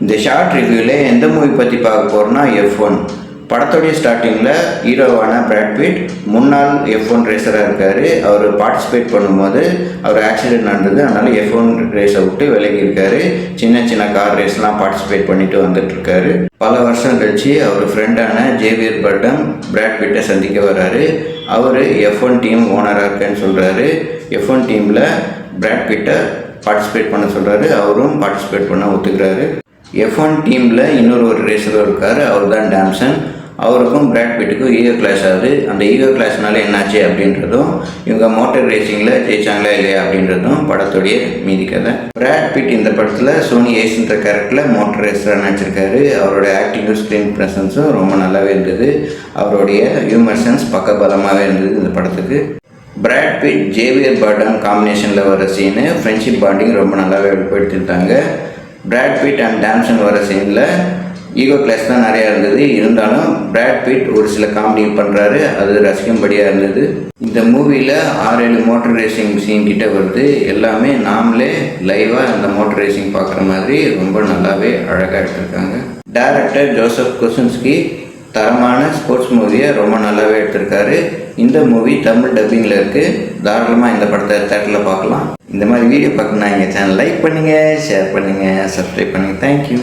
இந்த ஷார்ட் ரிவ்யூவில் எந்த மூவி பற்றி பார்க்க போகிறோன்னா F1. படத்தோடைய ஸ்டார்டிங்கில் ஹீரோவான பிராட் பிட் முன்னாள் F1 ரேசராக இருக்கார். அவர் பார்ட்டிசிபேட் பண்ணும்போது அவர் ஆக்சிடென்ட் நடந்தது, அதனால் F1 ரேஸை விட்டு விலகி இருக்கார். சின்ன சின்ன கார் ரேஸ்லாம் பார்ட்டிசிபேட் பண்ணிட்டு வந்துட்டுருக்காரு. பல வருஷம் கழிச்சு அவர் ஃப்ரெண்டான ஜேவியர் பர்டம் பிராட் பிட்டை சந்திக்க வர்றாரு. அவர் F1 டீம் ஓனராக இருக்கேன்னு சொல்கிறாரு. F1 டீமில் பிராட் பிட்டை பார்ட்டிசிபேட் பண்ண சொல்கிறாரு. அவரும் பார்ட்டிசிபேட் பண்ண ஒத்துக்கிறாரு. F1 டீமில் இன்னொரு ரேசர் இருக்கார், அவர் தான் டாம்சன். அவருக்கும் பிராட் பிட்டுக்கும் ஈகோ கிளாஸ் ஆகுது. அந்த ஈகோ கிளாஸ்னால என்னாச்சு அப்படின்றதும், இவங்க மோட்டர் ரேசிங்கில் ஜெயிச்சாங்களா இல்லையா அப்படின்றதும் படத்துடைய மீதி கதை. பிராட் பிட் இந்த படத்தில் சோனி ஏஸ்ன்ற கேரக்டரில் மோட்டர் ரேசராக நடிச்சிருக்காரு. அவரோட ஆக்டிங்கும் ஸ்க்ரீன் ப்ரெசன்ஸும் ரொம்ப நல்லாவே இருந்தது. அவருடைய ஹியூமர் சென்ஸ் பக்கபலமாகவே இருந்தது இந்த படத்துக்கு. பிராட் பிட் ஜேவியர் பர்டம் காம்பினேஷனில் வர சீனு ஃப்ரெண்ட்ஷிப் பாண்டிங் ரொம்ப நல்லாவே வெளிப்படுத்தியிருந்தாங்க. பிராட் பிட் அண்ட் டாம்சன் வர சீனில் ஈகோ கிளாஸ் தான் நிறையா இருந்தது. இருந்தாலும் பிராட் பிட் ஒரு சில காமெடி பண்ணுறாரு, அது ரசிக்கும்படியாக இருந்தது. இந்த மூவியில் 6-7 மோட்டர் ரேசிங் சீன் கிட்ட வருது. எல்லாமே நாமளே லைவாக அந்த மோட்டர் ரேசிங் பார்க்குற மாதிரி ரொம்ப நல்லாவே அழகாக எடுத்திருக்காங்க. டைரக்டர் ஜோசப் கொசின்ஸ்கி தரமான ஸ்போர்ட்ஸ் மூவியை ரொம்ப நல்லாவே எடுத்திருக்காரு. இந்த மூவி தமிழ் டப்பிங்கில் இருக்குது. தாராளமாக இந்த படத்தை தேட்டரில் பார்க்கலாம். இந்த மாதிரி வீடியோ பார்க்கணுன்னா எங்கள் சேனல் லைக் பண்ணுங்கள், ஷேர் பண்ணுங்கள், சப்ஸ்கிரைப் பண்ணுங்கள். தேங்க்யூ.